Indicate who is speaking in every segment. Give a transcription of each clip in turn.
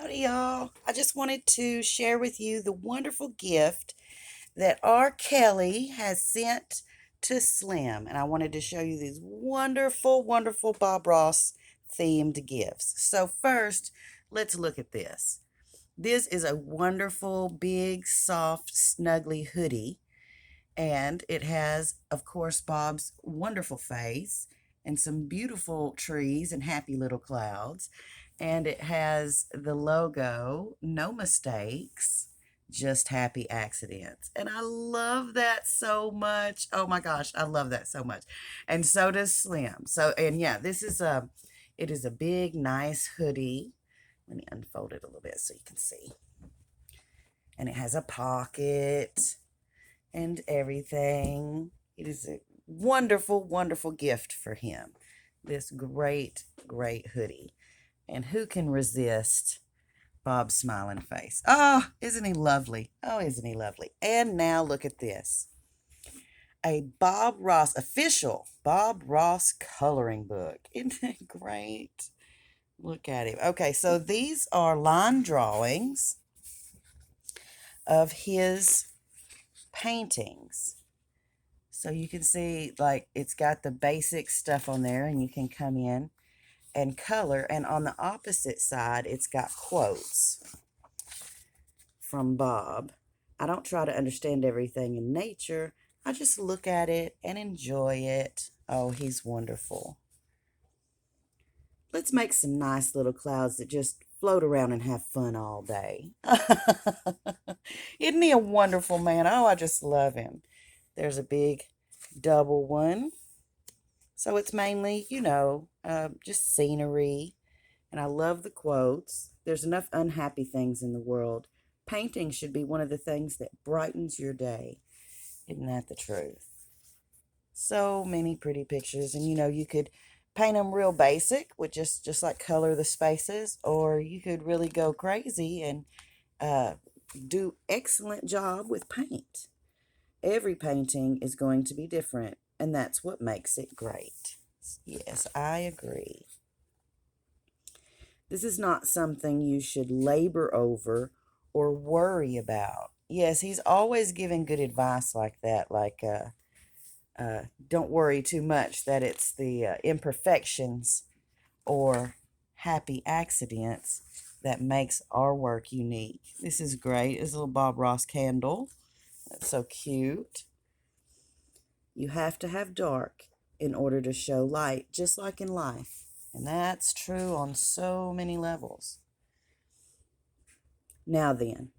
Speaker 1: Howdy, y'all. I just wanted to share with you the wonderful gift that our Kelley has sent to Slim. And I wanted to show you these wonderful, wonderful Bob Ross themed gifts. So, first, let's look at this. This is a wonderful, big, soft, snuggly hoodie. And it has, of course, Bob's wonderful face and some beautiful trees and happy little clouds. And it has the logo, no mistakes, just happy accidents. And I love that so much. Oh my gosh, I love that so much. And so does Slim. So, and yeah, it is a big, nice hoodie. Let me unfold it a little bit so you can see. And it has a pocket and everything. It is a wonderful, wonderful gift for him. This great, great hoodie. And who can resist Bob's smiling face? Oh, isn't he lovely? Oh, isn't he lovely? And now look at this. A Bob Ross, official Bob Ross coloring book. Isn't that great? Look at him. Okay, so these are line drawings of his paintings. So you can see, like, it's got the basic stuff on there, and you can come in and color. And on the opposite side, it's got quotes from Bob. I don't try to understand everything in nature. I just look at it and enjoy it. Oh, he's wonderful. Let's make some nice little clouds that just float around and have fun all day. Isn't he a wonderful man? Oh, I just love him. There's a big double one. So it's mainly, just scenery. And I love the quotes. There's enough unhappy things in the world. Painting should be one of the things that brightens your day. Isn't that the truth? So many pretty pictures. And, you could paint them real basic with just like color the spaces. Or you could really go crazy and do excellent job with paint. Every painting is going to be different, and that's what makes it great. Yes, I agree. This is not something you should labor over or worry about. Yes, he's always giving good advice like that, like don't worry too much that it's the imperfections or happy accidents that makes our work unique. This is great. It's a little Bob Ross candle. That's so cute. You have to have dark in order to show light, just like in life. And that's true on so many levels. Now then,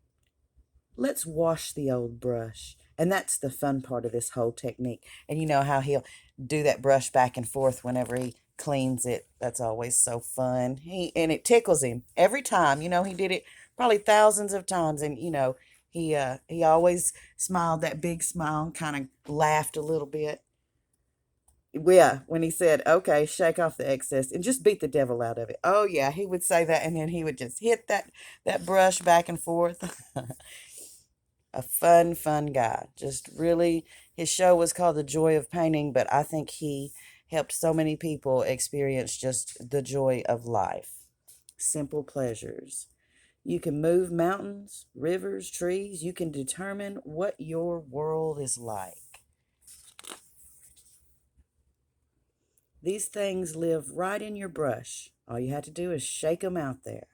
Speaker 1: let's wash the old brush. And that's the fun part of this whole technique. And you know how he'll do that brush back and forth whenever he cleans it. That's always so fun. And it tickles him every time. He did it probably thousands of times. And he always smiled that big smile and kind of laughed a little bit. Yeah, when he said, okay, shake off the excess and just beat the devil out of it. Oh yeah, he would say that, and then he would just hit that brush back and forth. A fun guy. Just really, his show was called The Joy of Painting, but I think he helped so many people experience just the joy of life. Simple pleasures. You can move mountains, rivers, trees. You can determine what your world is like. These things live right in your brush. All you have to do is shake them out there.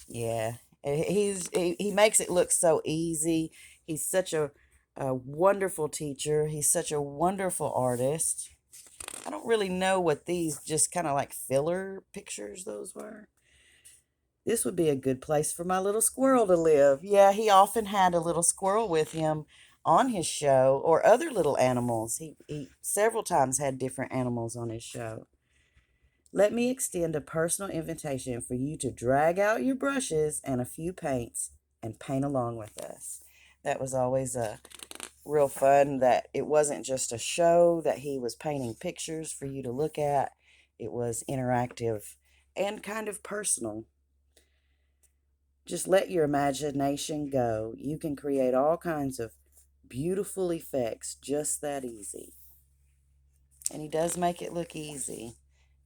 Speaker 1: Yeah, he makes it look so easy. He's such a wonderful teacher. He's such a wonderful artist. I don't really know what these just kind of like filler pictures those were. This would be a good place for my little squirrel to live. Yeah, he often had a little squirrel with him on his show, or other little animals. He several times had different animals on his show. Let me extend a personal invitation for you to drag out your brushes and a few paints and paint along with us. That was always a real fun, that it wasn't just a show that he was painting pictures for you to look at. It was interactive and kind of personal. Just let your imagination go. You can create all kinds of beautiful effects just that easy. And he does make it look easy.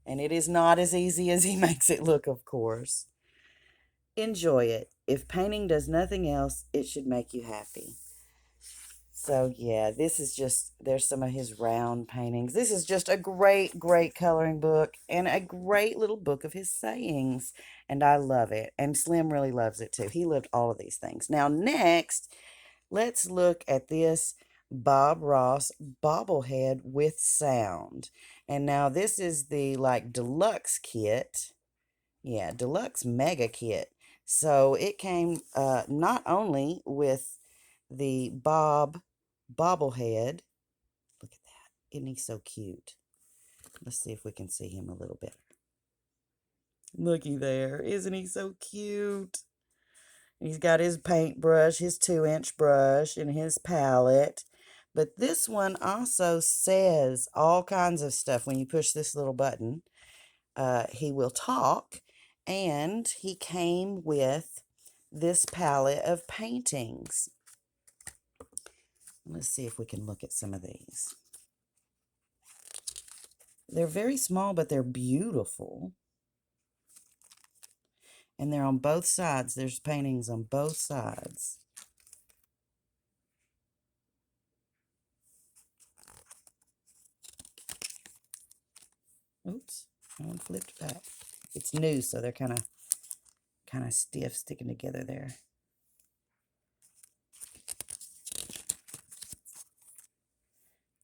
Speaker 1: And it is not as easy as he makes it look, of course. enjoy it. If painting does nothing else, it should make you happy. So, yeah, this is just, there's some of his round paintings. This is just a great, great coloring book and a great little book of his sayings. And I love it. And Slim really loves it too. He loved all of these things. Now, next, let's look at this Bob Ross bobblehead with sound. And now this is the like deluxe kit. Yeah, deluxe mega kit. So it came not only with the bobblehead. Look at that. Isn't he so cute? Let's see if we can see him a little bit. Looky there. Isn't he so cute? He's got his paintbrush, his 2-inch brush, and his palette. But this one also says all kinds of stuff when you push this little button. He will talk, and he came with this palette of paintings. Let's see if we can look at some of these. They're very small, but they're beautiful. And they're on both sides. There's paintings on both sides. Oops, one flipped back. It's new, so they're kind of stiff sticking together there.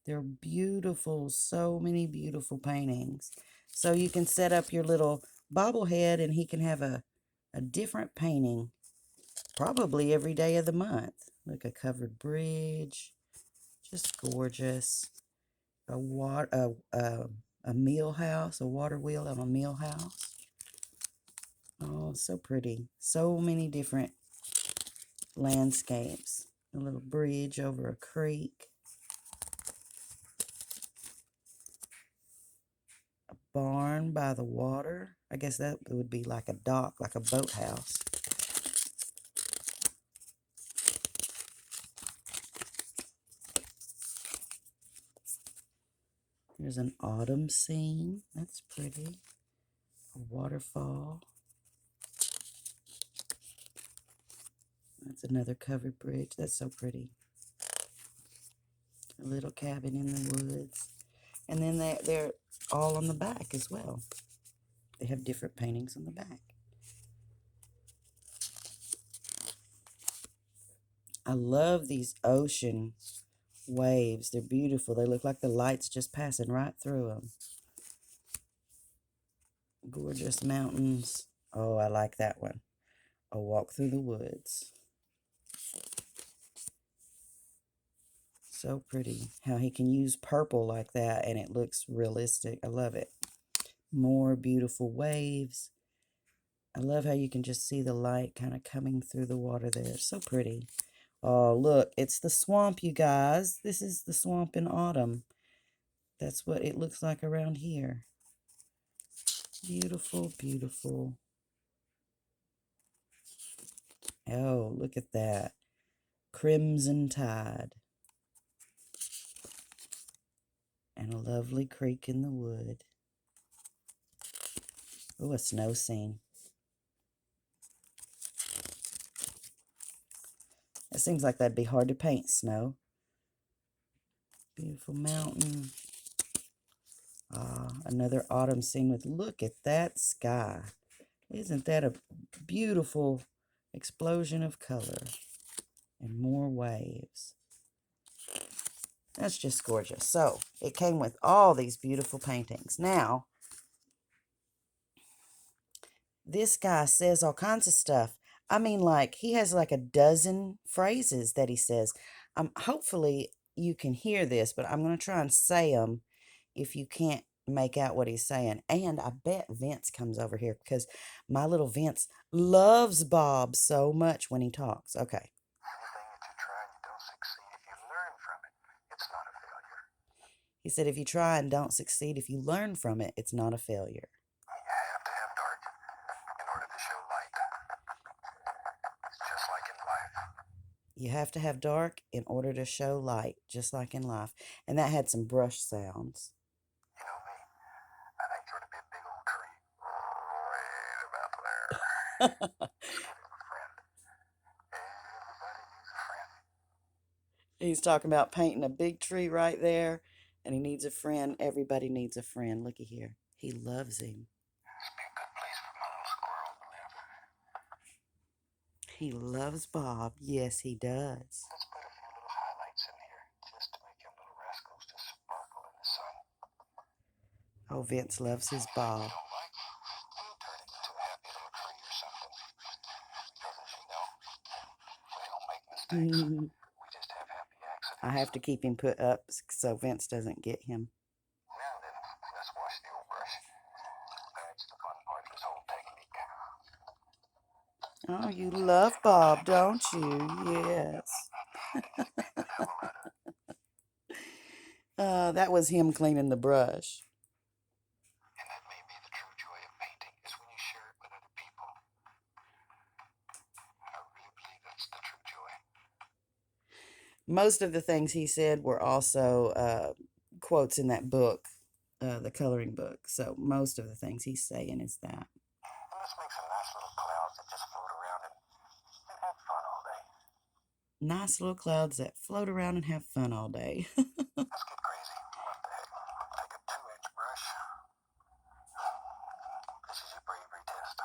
Speaker 1: They're beautiful, so many beautiful paintings. So you can set up your little bobblehead and he can have a different painting probably every day of the month. Look, a covered bridge, just gorgeous. A meal house, a water wheel on a meal house. Oh, so pretty. So many different landscapes. A little bridge over a creek. A barn by the water. I guess that would be like a dock, like a boathouse. There's an autumn scene. That's pretty. A waterfall. That's another covered bridge. That's so pretty. A little cabin in the woods. And then they're all on the back as well. They have different paintings on the back. I love these ocean waves. They're beautiful. They look like the light's just passing right through them. Gorgeous mountains. Oh, I like that one. A walk through the woods. So pretty. How he can use purple like that and it looks realistic. I love it. More beautiful waves. I love how you can just see the light kind of coming through the water there. So pretty. Oh, look, it's the swamp, you guys. This is the swamp in autumn. That's what it looks like around here. Beautiful, beautiful. Oh, look at that. Crimson tide. And a lovely creek in the wood. Oh, a snow scene. It seems like that'd be hard to paint, snow. Beautiful mountain. Ah, another autumn scene with, look at that sky. Isn't that a beautiful explosion of color? And more waves. That's just gorgeous. So, it came with all these beautiful paintings. Now, this guy says all kinds of stuff. I mean, like, he has like a dozen phrases that he says. Hopefully, you can hear this, but I'm going to try and say them if you can't make out what he's saying. And I bet Vince comes over here because my little Vince loves Bob so much when he talks. Okay. He said, if you try and don't succeed, if you learn from it, it's not a failure.
Speaker 2: You have to have dark in order to show light. It's just like in life.
Speaker 1: You have to have dark in order to show light, just like in life. And that had some brush sounds.
Speaker 2: You know me. I think you're to be a big old tree. Right about there. Let's give him a friend. Everybody needs a friend.
Speaker 1: He's talking about painting a big tree right there, and he needs a friend. Everybody needs a friend. Looky here. He loves him.
Speaker 2: This be a good place for my little squirrel to live.
Speaker 1: He loves Bob. Yes, he does.
Speaker 2: Let's put a few little highlights in here just to make them little rascals just sparkle in the sun.
Speaker 1: Oh, Vince loves his Bob.
Speaker 2: You know, Mike, we'll turn it into a happy little tree or something. Because as you know, we don't make mistakes. We just have happy accidents.
Speaker 1: I have to keep him put up so Vince doesn't get him.
Speaker 2: Now then, let's wash the old brush. That's the fun part of this whole technique.
Speaker 1: Oh, you love Bob, don't you? Yes. That was him cleaning the brush.
Speaker 2: And that may be the true joy of painting, is when you share it with other people. I really believe that's the true joy.
Speaker 1: Most of the things he said were also quotes in that book, the coloring book. So most of the things he's saying is that.
Speaker 2: And let's make some nice little clouds that just float around and have fun all day.
Speaker 1: Nice little clouds that float around and have fun all day.
Speaker 2: Let's get crazy. What the heck? Take a 2-inch brush. This is your bravery test.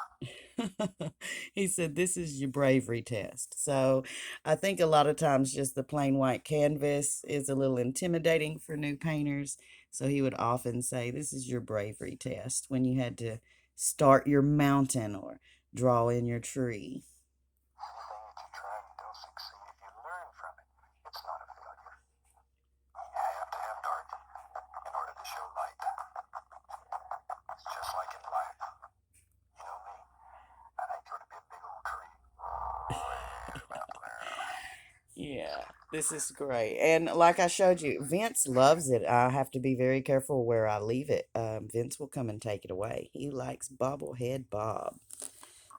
Speaker 1: He said, "This is your bravery test." So I think a lot of times just the plain white canvas is a little intimidating for new painters. So he would often say, "This is your bravery test," when you had to start your mountain or draw in your tree.
Speaker 2: Anything that you try and don't succeed, if you learn from it, it's not a failure. You have to have dark in order to show light. It's just like in life. You know me. I think you ought to be a big old tree. Way up there.
Speaker 1: Yeah, this is great. And like I showed you, Vince loves it. I have to be very careful where I leave it. Vince will come and take it away. He likes Bobblehead Bob.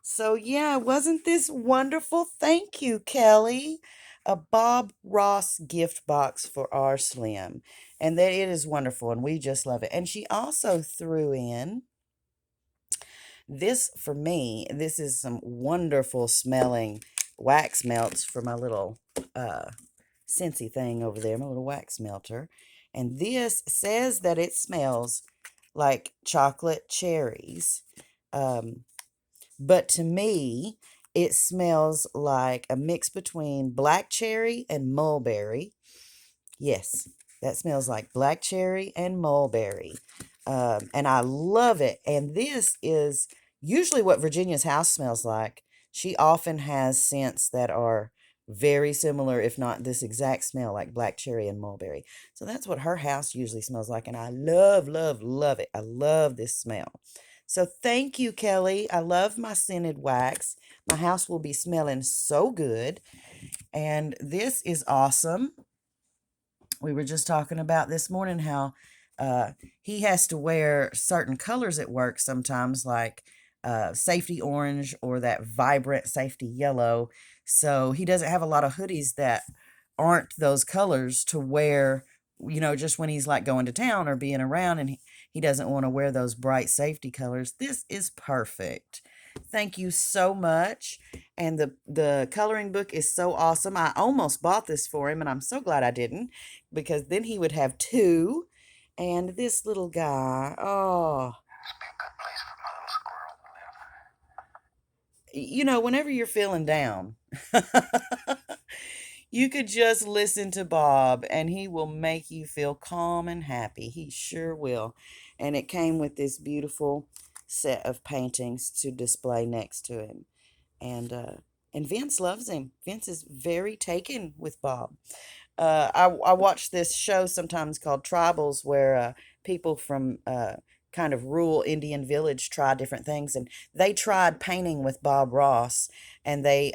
Speaker 1: So, yeah, wasn't this wonderful? Thank you, Kelley. A Bob Ross gift box for our Slim. And that it is wonderful, and we just love it. And she also threw in this for me. This is some wonderful smelling wax melts for my little Scentsy thing over there, my little wax melter. And this says that it smells like chocolate cherries. But to me, it smells like a mix between black cherry and mulberry. Yes, that smells like black cherry and mulberry. And I love it. And this is usually what Virginia's house smells like. She often has scents that are very similar, if not this exact smell, like black cherry and mulberry. So that's what her house usually smells like. And I love, love, love it. I love this smell. So thank you, Kelley. I love my scented wax. My house will be smelling so good. And this is awesome. We were just talking about this morning how he has to wear certain colors at work sometimes, like safety orange or that vibrant safety yellow. So he doesn't have a lot of hoodies that aren't those colors to wear, just when he's like going to town or being around, and he doesn't want to wear those bright safety colors. This is perfect. Thank you so much. And the coloring book is so awesome. I almost bought this for him, and I'm so glad I didn't, because then he would have two. And this little guy, oh,
Speaker 2: This be a good place for my little squirrel to live.
Speaker 1: whenever you're feeling down, you could just listen to Bob and he will make you feel calm and happy. He sure will. And it came with this beautiful set of paintings to display next to him. And Vince loves him. Vince is very taken with Bob. I watch this show sometimes called Tribals, where people from kind of rural Indian village try different things, and they tried painting with Bob Ross, and they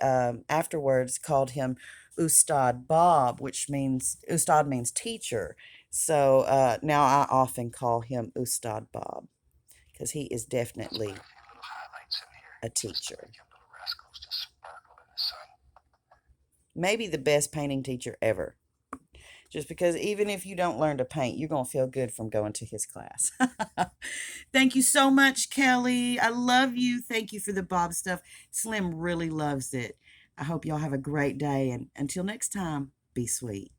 Speaker 1: afterwards called him Ustad Bob, which means Ustad means teacher. So now I often call him Ustad Bob because he is definitely a teacher. Maybe the best painting teacher ever. Just because even if you don't learn to paint, you're going to feel good from going to his class. Thank you so much, Kelley. I love you. Thank you for the Bob stuff. Slim really loves it. I hope y'all have a great day. And until next time, be sweet.